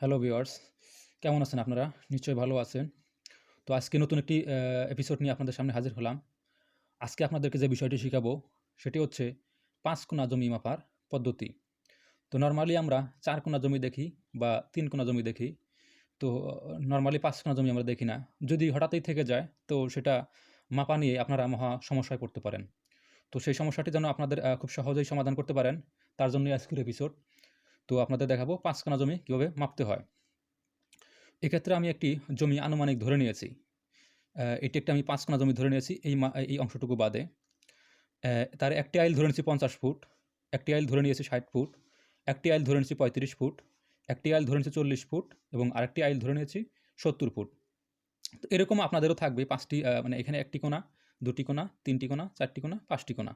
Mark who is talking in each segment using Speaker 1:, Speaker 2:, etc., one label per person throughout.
Speaker 1: Hello viewers, কেমন আছেন আপনারা? নিশ্চয়ই ভালো আছেন। তো আজকে নতুন একটি এপিসোড নিয়ে আপনাদের সামনে হাজির হলাম। আজকে আপনাদেরকে যে বিষয়টি শিখাবো সেটি হচ্ছে ৫ কোণা জমি মাপার পদ্ধতি। তো নরমালি আমরা ৪ কোণা জমি দেখি বা ৩ কোণা জমি দেখি। তো নরমালি ৫ কোণা জমি আমরা দেখি না। যদি হঠাৎই থেকে যায় তো সেটা মাপা নিয়ে আপনারা মহা সমস্যায় পড়তে পারেন। তো সেই সমস্যাটি যেন আপনাদের খুব সহজেই সমাধান করতে পারেন তার জন্যই আজকের এপিসোড। তো আপনাদের দেখাবো ৫ কোণা জমি কীভাবে মাপতে হয়। এক্ষেত্রে আমি একটি জমি আনুমানিক ধরে নিয়েছি। এটি একটা আমি ৫ কোণা জমি ধরে নিয়েছি এই অংশটুকু বাদে। তার একটি আইল ধরে নিয়েছি ৫০ ফুট, একটি আইল ধরে নিয়েছি ৬০ ফুট, একটি আইল ধরে নিয়েছি ৩৫ ফুট, একটি আইল ধরে নিয়েছি ৪০ ফুট এবং আরেকটি আইল ধরে নিয়েছি ৭০ ফুট। তো এরকম আপনাদেরও থাকবে ৫ টি মানে এখানে ১ টি কোণা, ২ টি কোণা, ৩ টি কোণা, ৪ টি কোণা, ৫ টি কোণা।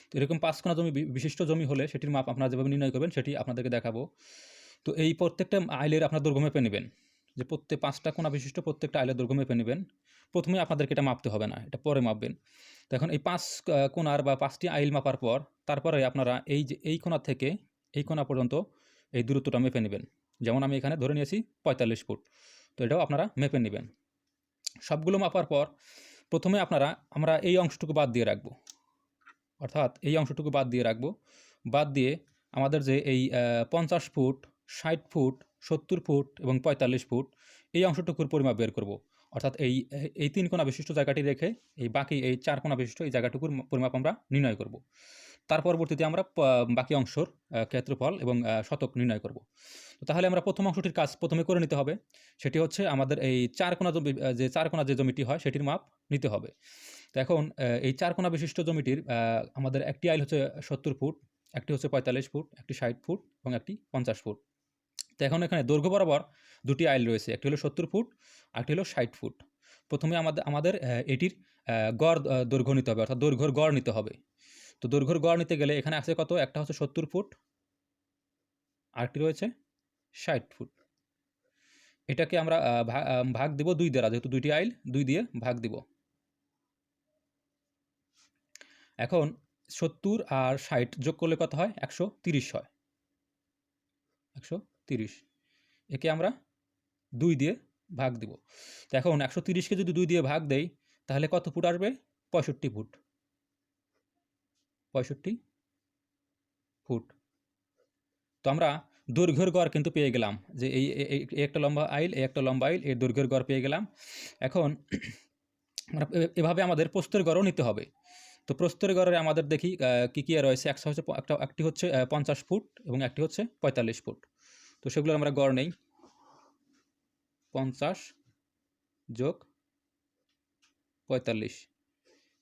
Speaker 1: তো এরকম ৫ কোণা জমি বিশিষ্ট জমি হলে সেটির মাপ আপনারা যেভাবে নির্ণয় করবেন সেটি আপনাদেরকে দেখাবো। তো এই প্রত্যেকটা আইলের আপনার দৈর্ঘ্য মেপে নেবেন। যে ৫টা কোণা বিশিষ্ট প্রত্যেকটা আইলের দৈর্ঘ্য মেপে নেবেন। ১ম এ আপনাদেরকে এটা মাপতে হবে না, এটা পরে মাপবেন। তো এখন এই ৫ কোণার বা ৫ টি আইল মাপার পর তারপরে আপনারা এই কোণা থেকে এই কোণা পর্যন্ত এই দূরত্বটা মেপে নেবেন। যেমন আমি এখানে ধরে নিয়েছি ৪৫ ফুট। তো এটাও আপনারা মেপে নেবেন। সবগুলো মাপার পর ১ম এ আমরা এই অংশটুকু বাদ দিয়ে রাখবো। অর্থাৎ এই অংশটুকু বাদ দিয়ে রাখবো। বাদ দিয়ে আমাদের যে এই ৫০ ফুট, ৬০ ফুট, ৭০ ফুট এবং ৪৫ ফুট এই অংশটুকুর পরিমাপ বের করব। অর্থাৎ এই ৩ কোণা বিশিষ্ট জায়গাটি রেখে এই বাকি এই ৪ কোণা বিশিষ্ট এই জায়গাটুকুর পরিমাপ আমরা নির্ণয় করব। তার পরবর্তীতে আমরা বাকি অংশর ক্ষেত্রফল এবং শতক নির্ণয় করব। তো তাহলে আমরা প্রথম অংশটির কাজ ১ম এ করে নিতে হবে। সেটি হচ্ছে আমাদের এই ৪ কোণা জমি যে ৪ কোণা যে জমিটি হয় সেটির মাপ নিতে হবে। তো এখন এই ৪ কোণা বিশিষ্ট জমিটির আমাদের একটি আইল হচ্ছে ৭০ ফুট, একটি হচ্ছে ৪৫ ফুট, একটি ৬০ ফুট এবং একটি ৫০ ফুট। তো এখন এখানে দৈর্ঘ্য বরাবর ২ টি আইল রয়েছে। একটি হলো ৭০ ফুট, আরেকটি হলো ৬০ ফুট। ১ম এ আমাদের এটির গড় দৈর্ঘ্য নিতে হবে, অর্থাৎ দৈর্ঘ্যের গড় নিতে হবে। তো দৈর্ঘ্যের গড় নিতে গেলে এখানে আছে কত? একটা হচ্ছে ৭০ ফুট, আরেকটি রয়েছে ৬০ ফুট। এটাকে আমরা ভাগ দিব ২ দ্বারা, যেহেতু ২ টি আইল ২ দিয়ে ভাগ দিব। এখন ৭০ আর ৬০ যোগ করলে কত হয়? ১৩০ হয়। ১৩০। একে আমরা ২ দিয়ে ভাগ দিব। তো এখন ১৩০ কে যদি ২ দিয়ে ভাগ দেই তাহলে কত ফুট আসবে? ৬৫ ফুট। ৬৫ ফুট। তো আমরা দৈর্ঘ্যের গড় কিন্তু পেয়ে গেলাম যে এই একটা লম্বা আইল, এই একটা লম্বা আইল, এর দৈর্ঘ্যের গড় পেয়ে গেলাম। এখন আমরা এভাবে আমাদের প্রস্থের গড়ও নিতে হবে। তো প্রস্থের গড়ে আমাদের দেখি কী রয়েছে। একটি হচ্ছে ৫০ ফুট এবং একটি হচ্ছে ৪৫ ফুট। তো সেগুলোর আমরা গড় নেই। ৫০ যোগ ৪৫,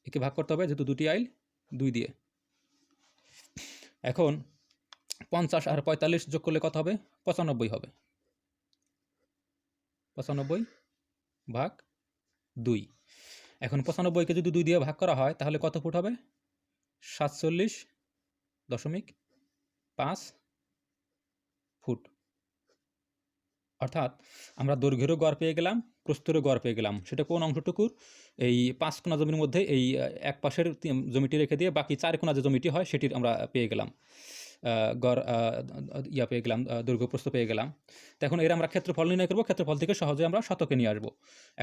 Speaker 1: একে ভাগ করতে হবে যেহেতু ২ টি আইল ২ দিয়ে। এখন ৫০ আর ৪৫ যোগ করলে কত হবে? ৯৫ হবে। ৯৫ ভাগ ২। এখন ৯৫ কে যদি ২ দিয়ে ভাগ করা হয় তাহলে কত ফুট হবে? ৪৭.৫ ফুট। অর্থাৎ আমরা দৈর্ঘ্যেরও গড় পেয়ে গেলাম, প্রস্থেরও গড় পেয়ে গেলাম। সেটা কোন অংশটুকুর? এই ৫ কোণা জমির মধ্যে এই এক পাশের জমিটি রেখে দিয়ে বাকি ৪ কোণা যে জমিটি হয় সেটির আমরা পেয়ে গেলাম। গড় পেয়ে গেলাম, দৈর্ঘ্য প্রস্থ পেয়ে গেলাম। তো এখন এর আমরা ক্ষেত্রফল নির্ণয় করব। ক্ষেত্রফল থেকে সহজে আমরা শতকে নিয়ে আসব।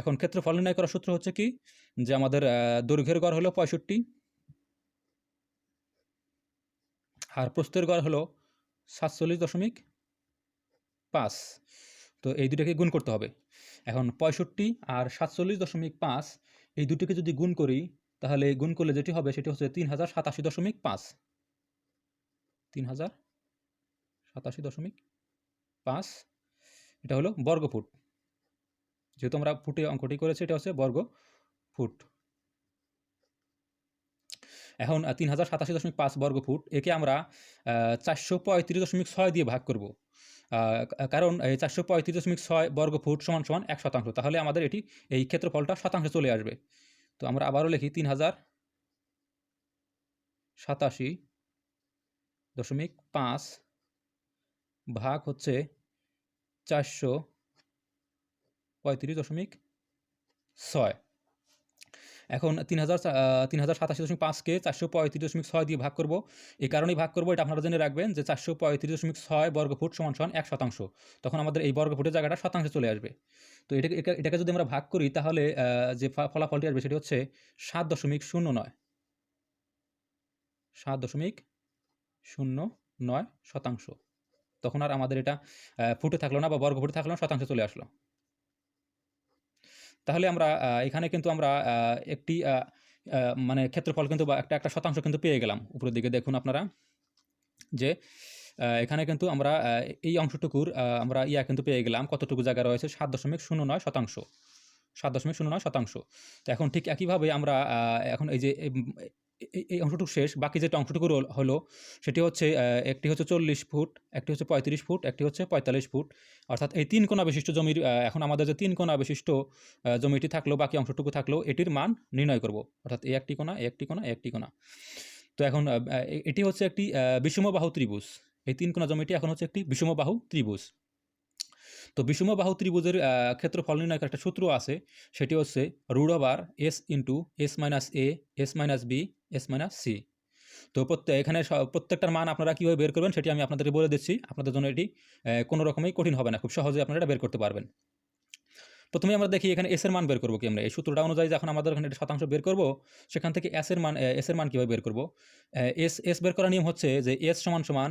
Speaker 1: এখন ক্ষেত্রফল নির্ণয় করার সূত্র হচ্ছে কি? যে আমাদের দৈর্ঘ্যের গড় হলো ৬৫ আর প্রস্থের গড় হলো ৪৭.৫। তো এই দুটোকে গুণ করতে হবে। এখন ৬৫ আর ৪৭.৫ এই দুটোকে যদি গুণ করি তাহলে গুণ করলে যেটি হবে সেটি হচ্ছে ৩০৮৭.৫। ৩০৮৭.৫ এটা হলো বর্গফুট। যেহেতু আমরা ফুটে অঙ্কটি করেছি এটা হচ্ছে বর্গ ফুট। এখন ৩০৮৭.৫ বর্গফুট একে আমরা ৪৩৫.৬ দিয়ে ভাগ করব। কারণ এই ৪৩৫.৬ বর্গফুট সমান সমান ১%। তাহলে আমাদের এই ক্ষেত্রফলটা শতাংশে চলে আসবে। তো আমরা আবারও লিখি ৩০৮৭.৫ ভাগ হচ্ছে ৪৩৫.৬। এখন ৩,০৮৭.৫কে ৪৩৫.৬ দিয়ে ভাগ করব। এই কারণেই ভাগ করব, এটা আপনারা জেনে রাখবেন যে ৪৩৫.৬ বর্গফুট সমান ১%। তখন আমাদের এই বর্গফুটের জায়গাটা শতাংশে চলে আসবে। তো এটাকে যদি আমরা ভাগ করি তাহলে যে ফলাফলটি আসবে সেটি হচ্ছে ৭.০৯ ৭.০৯%। তখন আর আমাদের এটা ফুটে থাকলো না বা বর্গফুটে থাকলো না, শতাংশে চলে আসলো। তাহলে আমরা এখানে কিন্তু আমরা একটি মানে ক্ষেত্রফল কিন্তু বা একটা শতাংশ কিন্তু পেয়ে গেলাম। উপরের দিকে দেখুন আপনারা যে এখানে কিন্তু আমরা এই অংশটুকুর আমরা কিন্তু পেয়ে গেলাম, কতটুকু জায়গা রয়েছে ৭.০৯%। ৭.০৯%। তো এখন ঠিক একইভাবে আমরা এখন এই যে এই অংশটুকু শেষ, বাকি যেটা অংশটুকু হলো সেটি হচ্ছে একটি হচ্ছে ৪০ ফুট, একটি হচ্ছে ৩৫ ফুট, একটি হচ্ছে ৪৫ ফুট। অর্থাৎ এই ৩ কোণা বিশিষ্ট জমির এখন আমাদের যে ৩ কোণা বিশিষ্ট জমিটি থাকলো, বাকি অংশটুকু থাকলো, এটির মান নির্ণয় করব। অর্থাৎ এই একটি কোণা, এই একটি কোণা, এই একটি কোণা। তো এখন এটি হচ্ছে একটি বিষমবাহু ত্রিভুজ। এই ৩ কোণা জমিটি এখন হচ্ছে একটি বিষমবাহু ত্রিভুজ। তো বিষমবাহু ত্রিভুজের ক্ষেত্রফল নির্ণয়ের একটা সূত্র আছে, সেটি হচ্ছে √s into s minus a s minus b s minus c। তো এখানে প্রত্যেকটার মান আপনারা কীভাবে বের করবেন সেটি আমি আপনাদেরকে বলে দিচ্ছি। আপনাদের জন্য এটি কোনো রকমই কঠিন হবে না, খুব সহজেই আপনারা এটা বের করতে পারবেন। প্রথমে আমরা দেখি এখানে এস এর মান বের করবো কি আমরা। এই সূত্রটা অনুযায়ী যখন আমাদের এখানে শতাংশ বের করব, সেখান থেকে এস এর মান কীভাবে বের করব। এস বের করার নিয়ম হচ্ছে যে এস সমান সমান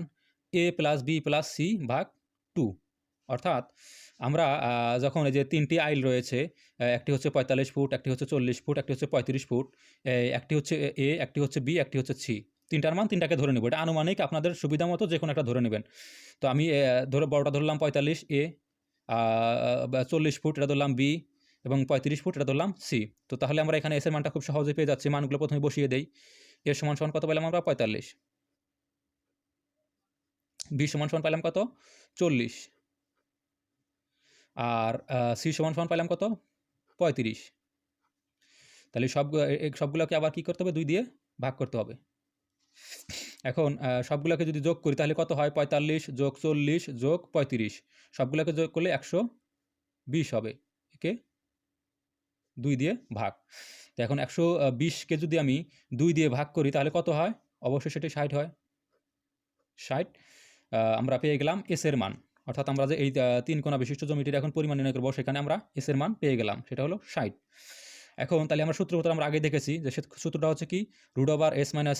Speaker 1: a plus B plus C ভাগ 2। অর্থাৎ আমরা যখন এই যে ৩টি আইল রয়েছে, একটি হচ্ছে ৪৫ ফুট, একটি হচ্ছে ৪০ ফুট, একটি হচ্ছে ৩৫ ফুট, একটি হচ্ছে এ, একটি হচ্ছে বি, একটি হচ্ছে সি। ৩টার মান ৩টাকে ধরে নেব। এটা আনুমানিক, আপনাদের সুবিধা মতো যে কোনো একটা ধরে নেবেন। তো আমি বড়টা ধরলাম ৪৫ এ, ৪০ ফুট এটা ধরলাম বি, এবং ৩৫ ফুট এটা ধরলাম সি। তো তাহলে আমরা এখানে এসের মানটা খুব সহজে পেয়ে যাচ্ছি। মানগুলো প্রথমে বসিয়ে দেই। এর সমান সমান কত পেলাম আমরা? ৪৫। বি সমান সমান পেলাম কত? ৪০। আর সি সমান সমান পেলাম কত? ৩৫। তাহলে সবগুলোকে আবার কি করতে হবে? ২ দিয়ে ভাগ করতে হবে। এখন সবগুলোকে যদি যোগ করি তাহলে কত হয়? ৪৫ যোগ ৪০ যোগ ৩৫, সবগুলোকে যোগ করলে ১২০ হবে। একে ২ দিয়ে ভাগ। তো এখন ১২০কে যদি আমি ২ দিয়ে ভাগ করি তাহলে কত হয়? অবশ্যই সেটি ৬০ হয়। ৬০ আমরা পেয়ে গেলাম এস এর মান। অর্থাৎ আমরা যে এই ৩ কোণা বিশিষ্ট জমিটির এখন পরিমাণ নির্ণয় করব, সেখানে আমরা এস এর মান পেয়ে গেলাম, সেটা হলো ৬০। এখন তাহলে আমরা সূত্র আমরা আগে দেখেছি যে সূত্রটা হচ্ছে কি? √s minus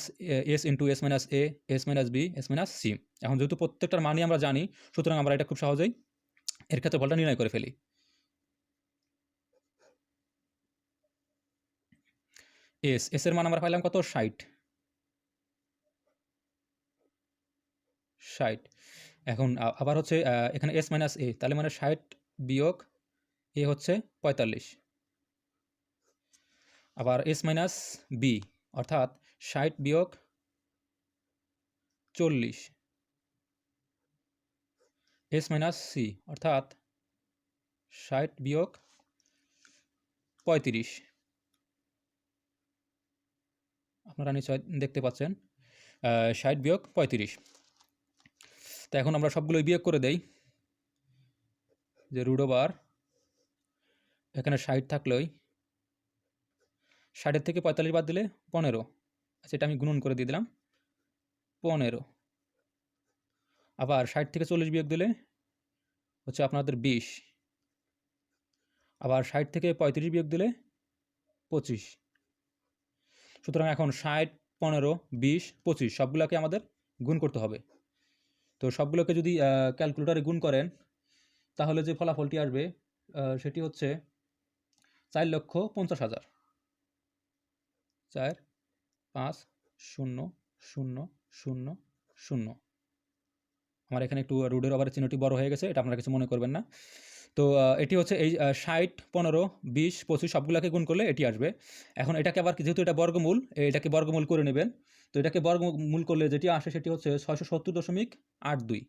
Speaker 1: s into s minus a s minus b s minus c। এখন যেহেতু প্রত্যেকটার মানই আমরা জানি, সুতরাং আমরা এটা খুব সহজেই এর ক্ষেত্রফলটা নির্ণয় করে ফেলি। এস এর মান আমরা পাইলাম কত? ৬০। ৬০। এখন আবার হচ্ছে এখানে s মাইনাস a, তাহলে মানে ৬০ বিয়োগ a হচ্ছে ৪৫। আবার s মাইনাস b অর্থাৎ ৬০ বিয়োগ ৪০, s মাইনাস c অর্থাৎ ৬০ বিয়োগ ৩৫। আপনারা নিশ্চয় দেখতে পাচ্ছেন ৬০ বিয়োগ ৩৫। তো এখন আমরা সবগুলোই বিয়োগ করে দেই। যে √, এখানে ৬০ থাকলেই ৬০-এর থেকে ৪৫ বাদ দিলে ১৫। আচ্ছা, এটা আমি গুণন করে দিয়ে দিলাম ১৫। আবার ৬০ থেকে ৪০ বিয়োগ দিলে হচ্ছে আপনাদের ২০। আবার ৬০ থেকে ৩৫ বিয়োগ দিলে ২৫। সুতরাং এখন ৬০, ১৫, ২০, ২৫ সবগুলোকে আমাদের গুণ করতে হবে। তো সবগুলোকে যদি ক্যালকুলেটরে গুণ করেন তাহলে যে ফলাফলটি আসবে সেটি হচ্ছে ৪,৫০,০০০। ৪, ৫, ০, ০, ০, ০। আমার এখানে একটু রুটের ওভারের চিহ্নটি বড় হয়ে গেছে, এটা আপনারা কিছু মনে করবেন না। তো এটি হচ্ছে এই ৬০, ১৫, ২০, ২৫ সবগুলোকে গুণ করলে এটি আসবে। এখন এটাকে আবার যেহেতু এটা বর্গমূল, এটাকে বর্গমূল করে নেবেন। তো এটাকে বর্গমূল করলে যেটি আসে সেটি হচ্ছে ৬৭০.৮২।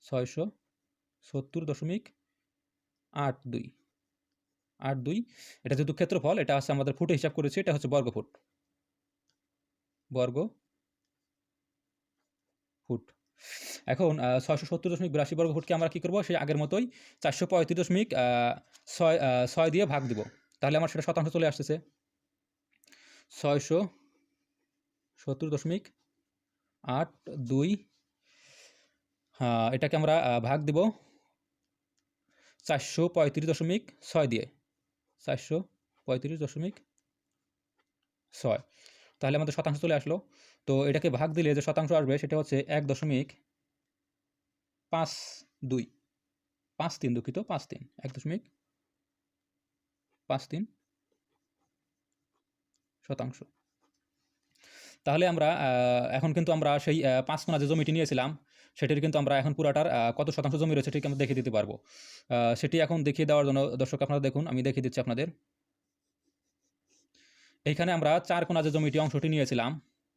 Speaker 1: ৬৭০.৮২। ৮২। এটা যেহেতু ক্ষেত্রফল, এটা হচ্ছে আমাদের ফুটে হিসাব করেছি, এটা হচ্ছে বর্গফুট। ফুট। এখন ৬৭০.৮২ বর্গফুটকে আমরা কী করব? সেই আগের মতোই ৪৩৫.৬ দিয়ে ভাগ দিব। তাহলে আমার সেটা শতাংশ চলে আসতেছে 670.82। এটাকে আমরা ভাগ দিব 435.6 দিয়ে, 435.6। তাহলে আমাদের শতাংশ চলে আসলো। তো এটাকে ভাগ দিলে যে শতাংশ আসবে সেটা হচ্ছে 1.52, 53, দুঃখিত, 53, 1.53 শতাংশ। তাহলে আমরা এখন কিন্তু আমরা সেই 5 কোণা যে জমিটি নিয়েছিলাম সেটির কিন্তু আমরা এখন পুরাটার কত শতাংশ জমি রয়েছে সেটিকে আমরা দেখিয়ে দিতে পারবো। সেটি এখন দেখিয়ে দেওয়ার জন্য দর্শক আপনারা দেখুন, আমি দেখিয়ে দিচ্ছি আপনাদের। এইখানে আমরা 4 কোণা যে জমিটি অংশটি নিয়েছিলাম,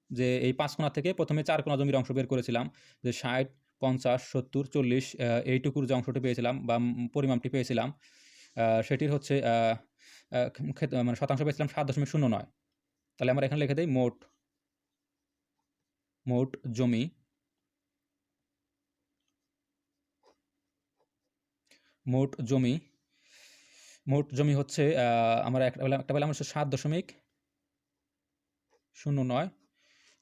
Speaker 1: যে এই 5 কোণা থেকে প্রথমে 4 কোণা জমির অংশ বের করেছিলাম, যে 60, 50, 70, 40 এইটুকুর যে অংশটি পেয়েছিলাম বা পরিমাণটি পেয়েছিলাম, সেটির হচ্ছে মানে শতাংশ পেয়েছিলাম 7.09। তাহলে আমরা এখানে লিখে দিই মোট জমি, মোট জমি হচ্ছে আমরা একটা পেলাম হচ্ছে 7.09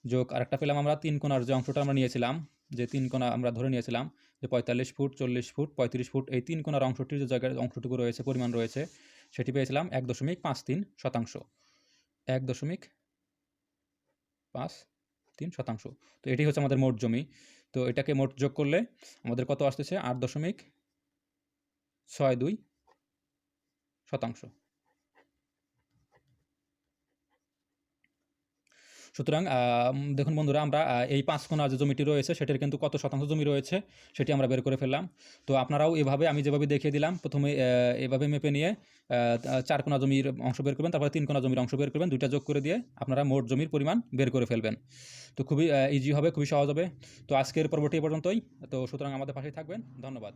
Speaker 1: যোগ আরেকটা পেলাম আমরা 3 কোণার যে অংশটা আমরা নিয়েছিলাম, যে 3 কোণা আমরা ধরে নিয়েছিলাম যে 45 ফুট, 40 ফুট, 35 ফুট, এই 3 কোণার অংশটির যে জায়গায় অংশটুকু রয়েছে, পরিমাণ রয়েছে, সেটি পেয়েছিলাম 1.53 শতাংশ, 1.53 শতাংশ। তো এটি হচ্ছে আমাদের মোট জমি। তো এটাকে মোট যোগ করলে আমাদের কত আসতেছে? 8.62 শতাংশ। সুতরাং দেখুন বন্ধুরা, আমরা এই 5 কোণা যে জমিটি রয়েছে সেটির কিন্তু কত শতাংশ জমি রয়েছে সেটি আমরা বের করে ফেললাম। তো আপনারাও এভাবে, আমি যেভাবে দেখিয়ে দিলাম, প্রথমে এভাবে মেপে নিয়ে 4 কোণা জমির অংশ বের করবেন, তারপরে 3 কোণা জমির অংশ বের করবেন, দুইটা যোগ করে দিয়ে আপনারা মোট জমির পরিমাণ বের করে ফেলবেন। তো খুবই ইজি হবে, খুবই সহজ হবে। তো আজকের পর্বটি এ পর্যন্তই। তো সুতরাং আমাদের পাশেই থাকবেন। ধন্যবাদ।